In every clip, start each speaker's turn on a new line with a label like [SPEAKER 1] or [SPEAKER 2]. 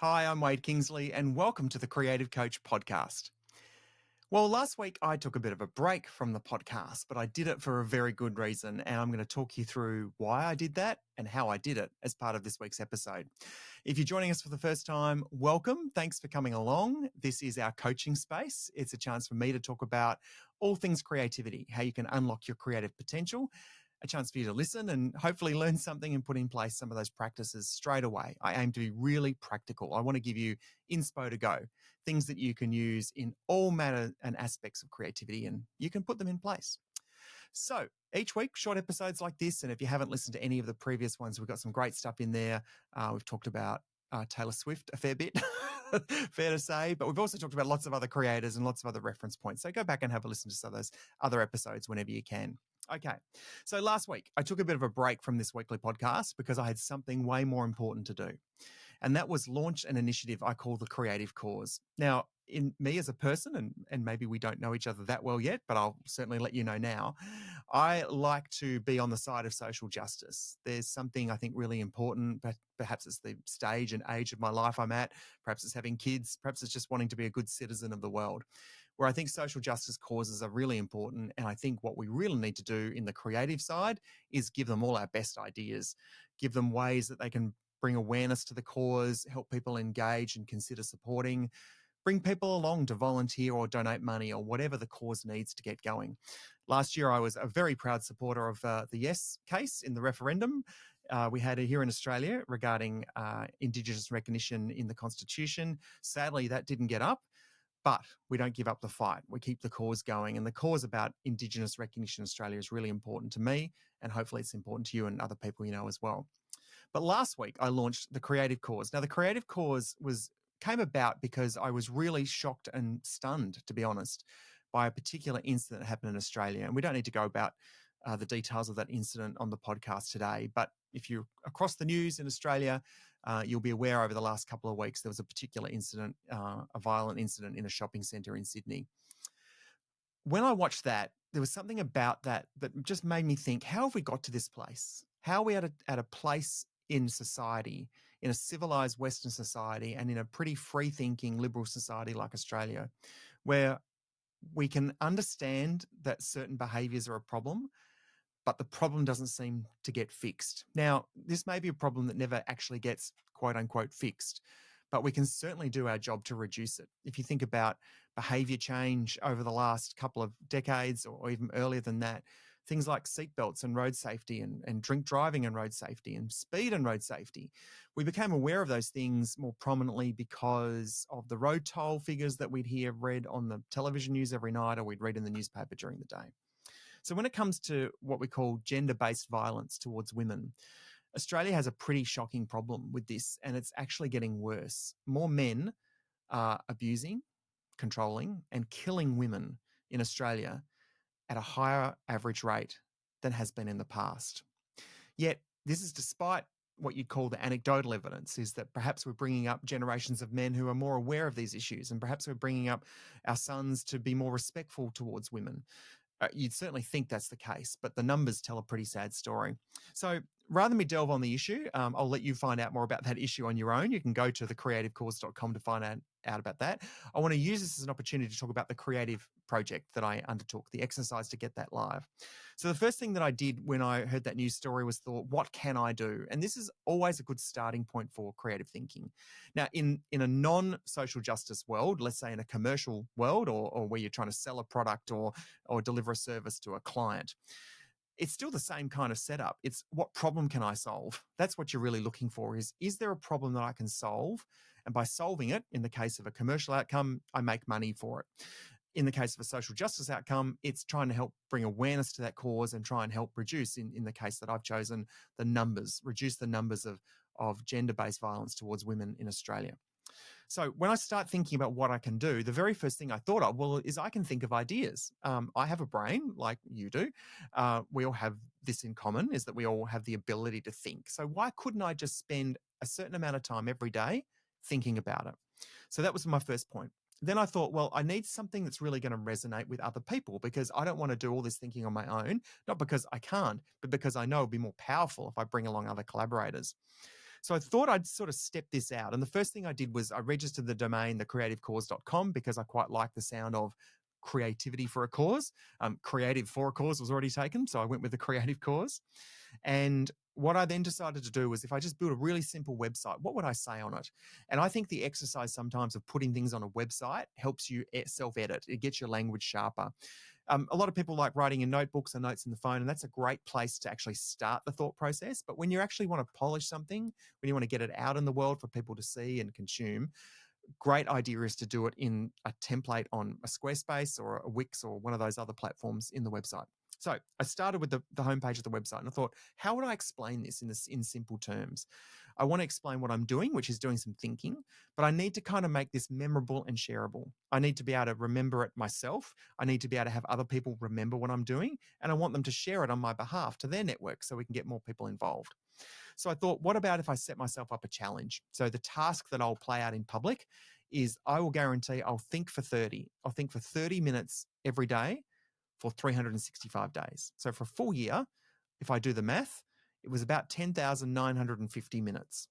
[SPEAKER 1] Hi, I'm Wade Kingsley, and welcome to the Creative Coach Podcast. Well, last week I took a bit of a break from the podcast, but I did it for a very good reason, and I'm going to talk you through why I did that and how I did it as part of this week's episode. If you're joining us for the first time, welcome. Thanks for coming along. This is our coaching space. It's a chance for me to talk about all things creativity, how you can unlock your creative potential, a chance for you to listen and hopefully learn something and put in place some of those practices straight away. I aim to be really practical. I want to give you inspo to go, things that you can use in all matter and aspects of creativity, and you can put them in place. So each week, short episodes like this. And if you haven't listened to any of the previous ones, we've got some great stuff in there. We've talked about Taylor Swift a fair bit, fair to say, but we've also talked about lots of other creators and lots of other reference points. So go back and have a listen to some of those other episodes whenever you can. Okay, so last week I took a bit of a break from this weekly podcast because I had something way more important to do. And that was launch an initiative I call the Creative Cause. Now, in me as a person, and maybe we don't know each other that well yet, but I'll certainly let you know now, I like to be on the side of social justice. There's something I think really important, but perhaps it's the stage and age of my life I'm at, perhaps it's having kids, perhaps it's just wanting to be a good citizen of the world, where I think social justice causes are really important. And I think what we really need to do in the creative side is give them all our best ideas, give them ways that they can bring awareness to the cause, help people engage and consider supporting, bring people along to volunteer or donate money or whatever the cause needs to get going. Last year, I was a very proud supporter of the Yes case in the referendum. We had it here in Australia regarding Indigenous recognition in the Constitution. Sadly, that didn't get up. But we don't give up the fight. We keep the cause going. And the cause about Indigenous recognition in Australia is really important to me. And hopefully it's important to you and other people you know as well. But last week I launched the Creative Cause. Now the Creative Cause came about because I was really shocked and stunned, to be honest, by a particular incident that happened in Australia. And we don't need to go about the details of that incident on the podcast today. But if you're across the news in Australia, you'll be aware over the last couple of weeks there was a particular incident, a violent incident in a shopping centre in Sydney. When I watched that, there was something about that just made me think, how have we got to this place? How are we at a place in society, in a civilized Western society and in a pretty free-thinking liberal society like Australia, where we can understand that certain behaviours are a problem, but the problem doesn't seem to get fixed. Now, this may be a problem that never actually gets quote unquote fixed, but we can certainly do our job to reduce it. If you think about behaviour change over the last couple of decades or even earlier than that, things like seatbelts and road safety and drink driving and road safety and speed and road safety, we became aware of those things more prominently because of the road toll figures that we'd read on the television news every night or we'd read in the newspaper during the day. So when it comes to what we call gender-based violence towards women, Australia has a pretty shocking problem with this, and it's actually getting worse. More men are abusing, controlling, and killing women in Australia at a higher average rate than has been in the past. Yet, this is despite what you'd call the anecdotal evidence, is that perhaps we're bringing up generations of men who are more aware of these issues, and perhaps we're bringing up our sons to be more respectful towards women. You'd certainly think that's the case, but the numbers tell a pretty sad story. So rather than me delve on the issue, I'll let you find out more about that issue on your own. You can go to thecreativecause.com to find out about that. I want to use this as an opportunity to talk about the creative project that I undertook, the exercise to get that live. So the first thing that I did when I heard that news story was thought, what can I do? And this is always a good starting point for creative thinking. Now, in a non-social justice world, let's say in a commercial world or where you're trying to sell a product or deliver a service to a client, it's still the same kind of setup. It's what problem can I solve? That's what you're really looking for is there a problem that I can solve? And by solving it, in the case of a commercial outcome, I make money for it. In the case of a social justice outcome, it's trying to help bring awareness to that cause and try and help reduce, in the case that I've chosen, reduce the numbers of gender-based violence towards women in Australia. So when I start thinking about what I can do, the very first thing I thought of, is I can think of ideas. I have a brain like you do. We all have this in common, is that we all have the ability to think. So why couldn't I just spend a certain amount of time every day thinking about it? So that was my first point. Then I thought, well, I need something that's really going to resonate with other people because I don't want to do all this thinking on my own, not because I can't, but because I know it'll be more powerful if I bring along other collaborators. So I thought I'd sort of step this out. And the first thing I did was I registered the domain, thecreativecause.com, because I quite like the sound of creativity for a cause. Creative for a cause was already taken, so I went with the creative cause. And what I then decided to do was, if I just build a really simple website, what would I say on it? And I think the exercise sometimes of putting things on a website helps you self-edit. It gets your language sharper. A lot of people like writing in notebooks or notes in the phone, and that's a great place to actually start the thought process. But when you actually want to polish something, when you want to get it out in the world for people to see and consume, great idea is to do it in a template on a Squarespace or a Wix or one of those other platforms in the website. So I started with the homepage of the website, and I thought, how would I explain this in simple terms? I want to explain what I'm doing, which is doing some thinking, but I need to kind of make this memorable and shareable. I need to be able to remember it myself. I need to be able to have other people remember what I'm doing, and I want them to share it on my behalf to their network so we can get more people involved. So I thought, what about if I set myself up a challenge? So the task that I'll play out in public is, I will guarantee I'll think for 30. I'll think for 30 minutes every day for 365 days. So for a full year, if I do the math, it was about 10,950 minutes.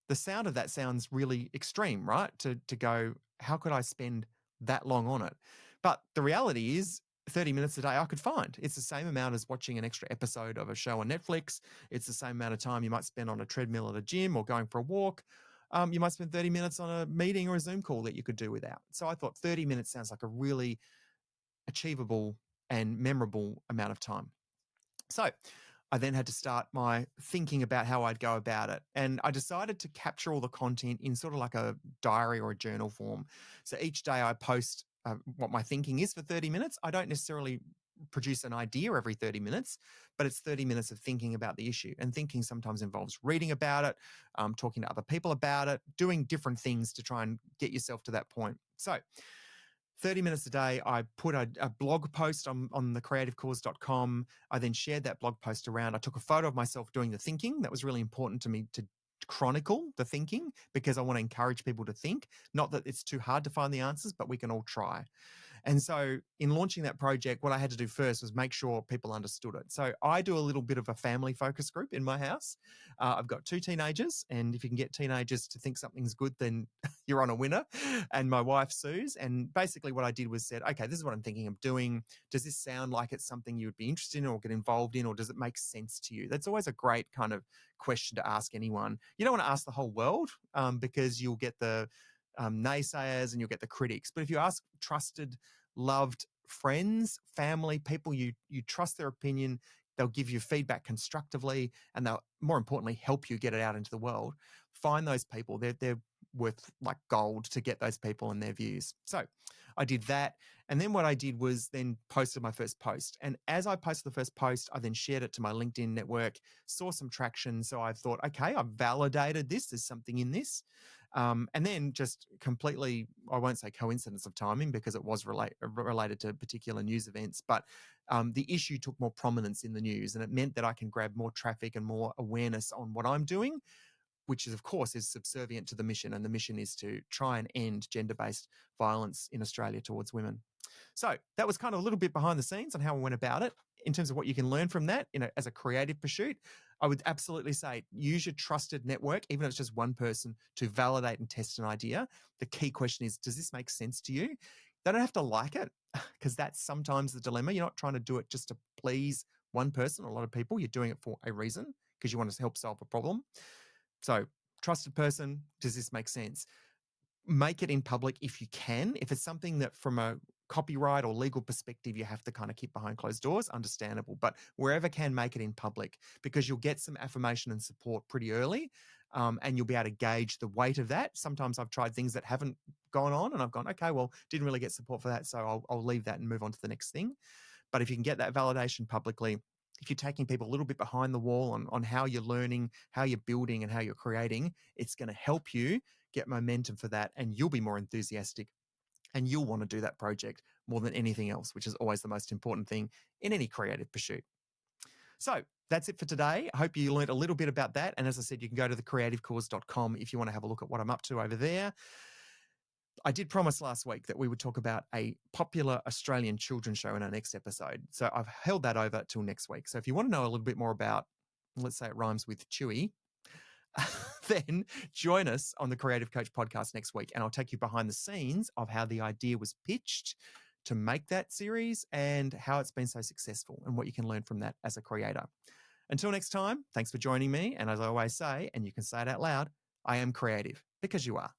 [SPEAKER 1] The sound of that sounds really extreme, right? To go, how could I spend that long on it? But the reality is, 30 minutes a day I could find. It's the same amount as watching an extra episode of a show on Netflix. It's the same amount of time you might spend on a treadmill at a gym or going for a walk. You might spend 30 minutes on a meeting or a Zoom call that you could do without. So I thought 30 minutes sounds like a really achievable and memorable amount of time. So I then had to start my thinking about how I'd go about it. And I decided to capture all the content in sort of like a diary or a journal form. So each day I post what my thinking is for 30 minutes. I don't necessarily produce an idea every 30 minutes, but it's 30 minutes of thinking about the issue. And thinking sometimes involves reading about it, talking to other people about it, doing different things to try and get yourself to that point. So 30 minutes a day, I put a blog post on thecreativecause.com. I then shared that blog post around. I took a photo of myself doing the thinking. That was really important to me, to chronicle the thinking, because I want to encourage people to think. Not that it's too hard to find the answers, but we can all try. And so in launching that project, what I had to do first was make sure people understood it. So I do a little bit of a family focus group in my house. I've got 2 teenagers, and if you can get teenagers to think something's good, then you're on a winner. And my wife, Suze. And basically what I did was said, okay, this is what I'm thinking of doing. Does this sound like it's something you would be interested in or get involved in, or does it make sense to you? That's always a great kind of question to ask anyone. You don't want to ask the whole world because you'll get the naysayers and you'll get the critics. But if you ask trusted, loved friends, family, people you trust their opinion, they'll give you feedback constructively, and they'll, more importantly, help you get it out into the world. Find those people. They're worth like gold to get those people and their views. So I did that. And then what I did was then posted my first post. And as I posted the first post, I then shared it to my LinkedIn network, saw some traction. So I thought, okay, I've validated this. There's something in this. And then just completely, I won't say coincidence of timing, because it was related to particular news events, but the issue took more prominence in the news, and it meant that I can grab more traffic and more awareness on what I'm doing, which is, of course, is subservient to the mission. And the mission is to try and end gender-based violence in Australia towards women. So that was kind of a little bit behind the scenes on how I went about it. In terms of what you can learn from that, as a creative pursuit, I would absolutely say use your trusted network, even if it's just one person, to validate and test an idea. The key question is, does this make sense to you? They don't have to like it, because that's sometimes the dilemma. You're not trying to do it just to please one person or a lot of people. You're doing it for a reason, because you want to help solve a problem. So, trusted person, does this make sense? Make it in public if you can. If it's something that from a copyright or legal perspective you have to kind of keep behind closed doors, understandable. But wherever can, make it in public, because you'll get some affirmation and support pretty early, and you'll be able to gauge the weight of that. Sometimes I've tried things that haven't gone on, and I've gone, okay, well, didn't really get support for that, so I'll leave that and move on to the next thing. But if you can get that validation publicly, if you're taking people a little bit behind the wall on how you're learning, how you're building, and how you're creating, it's going to help you get momentum for that, and you'll be more enthusiastic, and you'll want to do that project more than anything else, which is always the most important thing in any creative pursuit. So that's it for today. I hope you learned a little bit about that. And as I said, you can go to thecreativecause.com if you want to have a look at what I'm up to over there. I did promise last week that we would talk about a popular Australian children's show in our next episode. So I've held that over till next week. So if you want to know a little bit more about, let's say it rhymes with Chewy, then join us on the Creative Coach podcast next week, and I'll take you behind the scenes of how the idea was pitched to make that series and how it's been so successful and what you can learn from that as a creator. Until next time, thanks for joining me. And as I always say, and you can say it out loud, I am creative because you are.